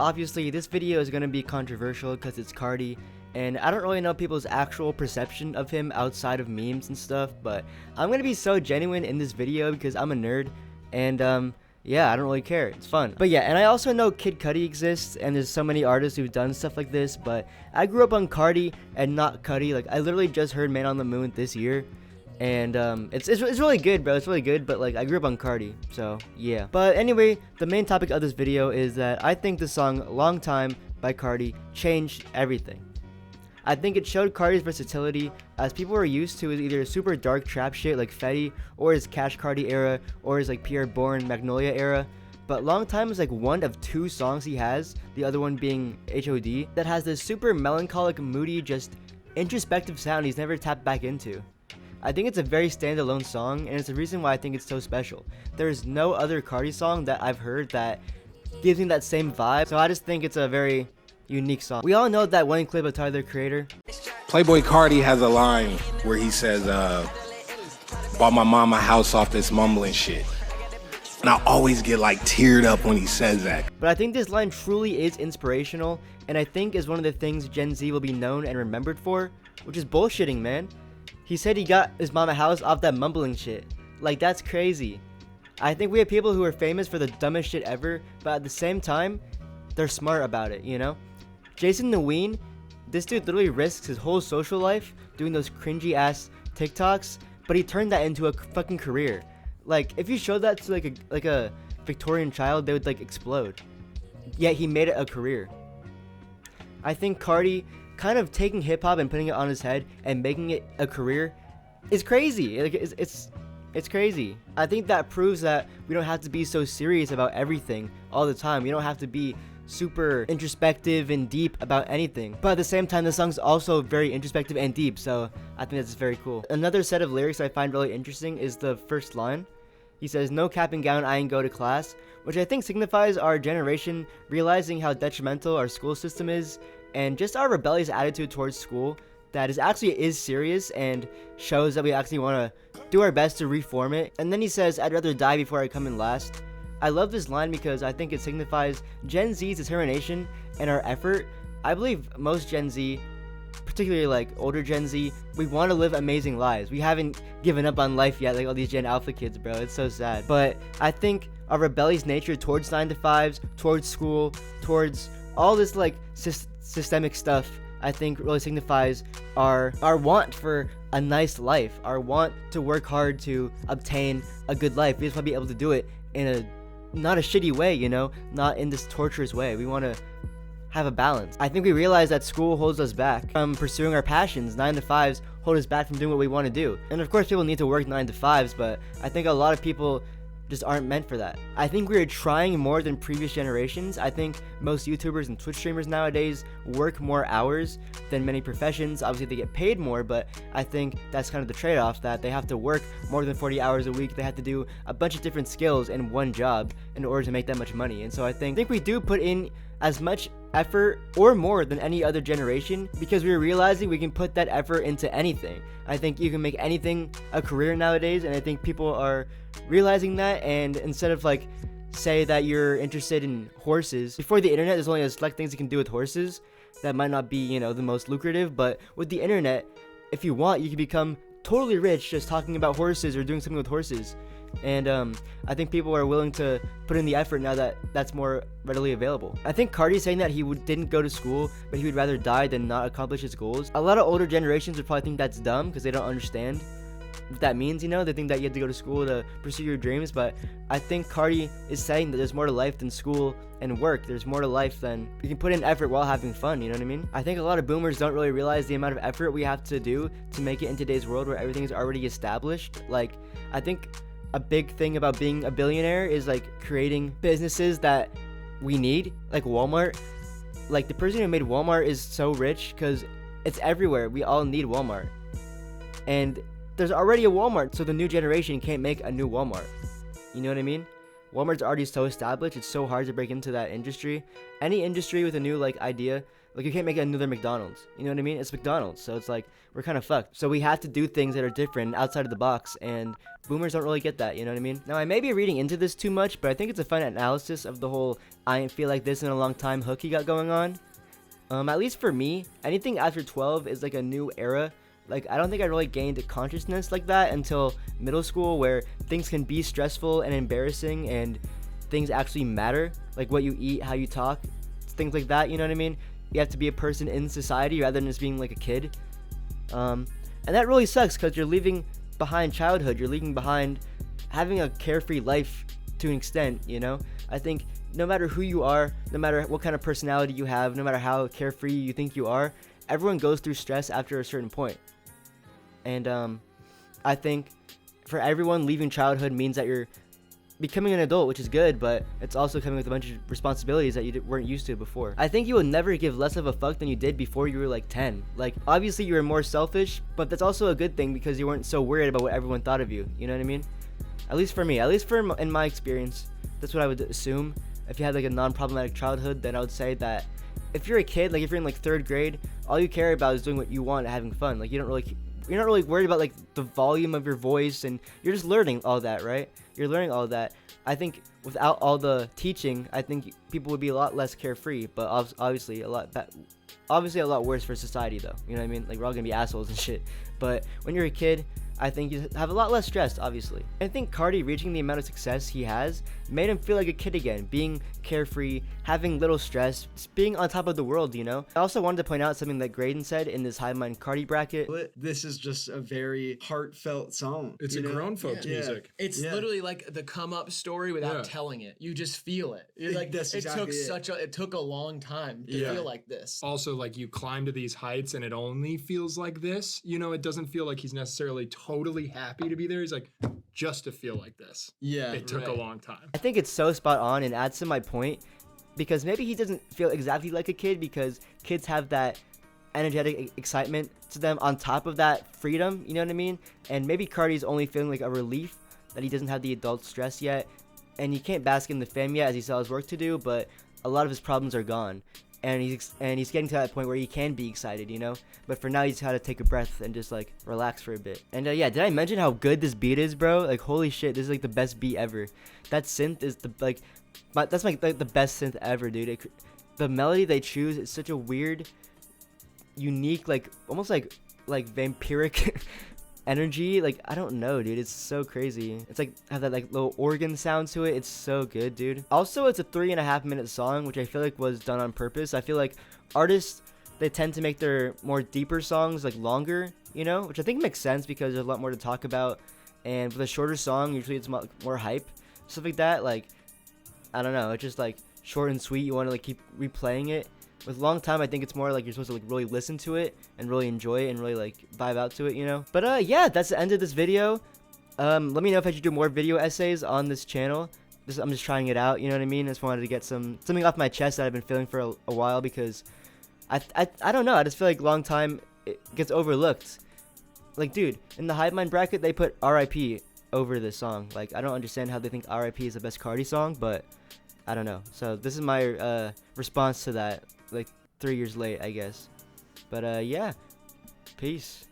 obviously this video is going to be controversial because it's Carti, and I don't really know people's actual perception of him outside of memes and stuff, but I'm going to be so genuine in this video because I'm a nerd, and yeah, I don't really care. It's fun. But yeah, and I also know Kid Cudi exists, and there's so many artists who've done stuff like this, but I grew up on Carti and not Cudi. Like, I literally just heard Man on the Moon this year, and it's really good, bro. It's really good, but like, I grew up on Carti, so yeah. But anyway, the main topic of this video is that I think the song Long Time by Carti changed everything. I think it showed Carti's versatility, as people were used to his either super dark trap shit like Fetty, or his Cash Carti era, or his like Pierre Bourne Magnolia era. But Long Time is like one of two songs he has, the other one being HOD, that has this super melancholic, moody, just introspective sound he's never tapped back into. I think it's a very standalone song, and it's the reason why I think it's so special. There's no other Carti song that I've heard that gives me that same vibe, so I just think it's a very unique song. We all know that one clip of Tyler, the Creator. Playboi Carti has a line where he says, bought my mom a house off this mumbling shit. And I always get like teared up when he says that. But I think this line truly is inspirational, and I think is one of the things Gen Z will be known and remembered for, which is bullshitting, man. He said he got his mom a house off that mumbling shit. Like, that's crazy. I think we have people who are famous for the dumbest shit ever, but at the same time, they're smart about it, you know? Jason the Ween, this dude literally risks his whole social life doing those cringy ass TikToks, but he turned that into a fucking career. Like, if you showed that to like a Victorian child, they would like explode. Yet he made it a career. I think Carti kind of taking hip hop and putting it on his head and making it a career is crazy. Like, it's crazy. I think that proves that we don't have to be so serious about everything all the time. We don't have to be super introspective and deep about anything, but at the same time the song's also very introspective and deep, so I think that's very cool. Another set of lyrics I find really interesting is the first line. He says, "No cap and gown, I ain't go to class," which I think signifies our generation realizing how detrimental our school system is, and just our rebellious attitude towards school that is serious and shows that we actually want to do our best to reform it. And then he says, "I'd rather die before I come in last." I love this line because I think it signifies Gen Z's determination and our effort. I believe most Gen Z, particularly like older Gen Z, we want to live amazing lives. We haven't given up on life yet, like all these Gen Alpha kids, bro. It's so sad. But I think our rebellious nature towards 9-to-5s, towards school, towards all this like systemic stuff, I think really signifies our want for a nice life, our want to work hard to obtain a good life. We just want to be able to do it in not a shitty way, you know, not in this torturous way. We want to have a balance. I think we realize that school holds us back from pursuing our passions. 9-to-5s hold us back from doing what we want to do. And of course people need to work 9-to-5s, but I think a lot of people just aren't meant for that. I think we're trying more than previous generations. I think most YouTubers and Twitch streamers nowadays work more hours than many professions. Obviously they get paid more, but I think that's kind of the trade-off, that they have to work more than 40 hours a week. They have to do a bunch of different skills in one job in order to make that much money. And so I think we do put in as much effort or more than any other generation, because we're realizing we can put that effort into anything. I think you can make anything a career nowadays, and I think people are realizing that. And instead of like say that you're interested in horses, before the internet there's only a select things you can do with horses that might not be, you know, the most lucrative, but with the internet, if you want, you can become totally rich just talking about horses or doing something with horses. And I think people are willing to put in the effort now that that's more readily available. I think Carti's saying that he didn't go to school, but he would rather die than not accomplish his goals. A lot of older generations would probably think that's dumb because they don't understand what that means, you know? They think that you have to go to school to pursue your dreams, but I think Carti is saying that there's more to life than school and work. There's more to life than you can put in effort while having fun, you know what I mean? I think a lot of boomers don't really realize the amount of effort we have to do to make it in today's world where everything is already established. Like, I think a big thing about being a billionaire is like creating businesses that we need, like Walmart. Like, the person who made Walmart is so rich because it's everywhere. We all need Walmart, and there's already a Walmart, so the new generation can't make a new Walmart. You know what I mean? Walmart's already so established, it's so hard to break into that industry. Any industry with a new like idea Like, you can't make another McDonald's. You know what I mean? It's McDonald's, so it's like we're kind of fucked. So we have to do things that are different, outside of the box, and boomers don't really get that. You know what I mean? Now, I may be reading into this too much, but I think it's a fun analysis of the whole "I ain't feel like this in a long time" hook he got going on. At least for me, anything after 12 is like a new era. Like, I don't think I really gained a consciousness like that until middle school, where things can be stressful and embarrassing, and things actually matter, like what you eat, how you talk, things like that. You know what I mean? You have to be a person in society rather than just being like a kid. And that really sucks, because you're leaving behind childhood. You're leaving behind having a carefree life to an extent, you know? I think no matter who you are, no matter what kind of personality you have, no matter how carefree you think you are, everyone goes through stress after a certain point. And I think for everyone, leaving childhood means that you're becoming an adult, which is good, but it's also coming with a bunch of responsibilities that you weren't used to before. I think you will never give less of a fuck than you did before you were like 10. Like, obviously you were more selfish, but that's also a good thing, because you weren't so worried about what everyone thought of you. You know what I mean? At least for me, in my experience, that's what I would assume. If you had like a non-problematic childhood, then I would say that if you're a kid, like if you're in like 3rd grade, all you care about is doing what you want and having fun. Like, you're not really worried about like the volume of your voice, and you're just learning all that, right? You're learning all that. I think without all the teaching, I think people would be a lot less carefree, but obviously a lot worse for society, though. You know what I mean? Like, we're all gonna be assholes and shit. But when you're a kid, I think you have a lot less stress, obviously. I think Carti reaching the amount of success he has made him feel like a kid again, being carefree, having little stress, just being on top of the world, you know? I also wanted to point out something that Graydon said in this Hive Mind Carti bracket. This is just a very heartfelt song. It's a grown folks music. It's literally like the come up story without telling it. You just feel it. You're like, it took a long time to feel like this. Also, like, you climb to these heights and it only feels like this. You know, it doesn't feel like he's necessarily totally happy to be there. He's like, just to feel like this. Yeah. It took a long time. I think it's so spot on and adds to my point, because maybe he doesn't feel exactly like a kid, because kids have that energetic excitement to them on top of that freedom, you know what I mean? And maybe Carti's only feeling like a relief that he doesn't have the adult stress yet, and he can't bask in the fame yet as he still has work to do, but a lot of his problems are gone. And he's getting to that point where he can be excited, you know? But for now, he's got to take a breath and just, like, relax for a bit. And, yeah, did I mention how good this beat is, bro? Like, holy shit, this is, like, the best beat ever. That synth is, that's, like, the best synth ever, dude. The melody they choose is such a weird, unique, like, almost, like vampiric energy. Like, I don't know, dude. It's so crazy. It's like have that like little organ sound to it. It's so good, dude. Also, it's a 3.5 minute song, which I feel like was done on purpose. I feel like artists, they tend to make their more deeper songs like longer, you know, which I think makes sense, because there's a lot more to talk about. And with a shorter song, usually it's more hype, stuff like that. Like, I don't know, it's just like short and sweet. You want to like keep replaying it. With long time, I think it's more like you're supposed to like really listen to it and really enjoy it and really like vibe out to it, you know? But yeah, that's the end of this video. Let me know if I should do more video essays on this channel. I'm just trying it out, you know what I mean? I just wanted to get something off my chest that I've been feeling for a while, because I don't know, I just feel like long time it gets overlooked. Like, dude, in the Hive Mind bracket, they put R.I.P. over this song. Like, I don't understand how they think R.I.P. is the best Carti song, but I don't know. So this is my response to that, like 3 years late, I guess. But yeah, peace.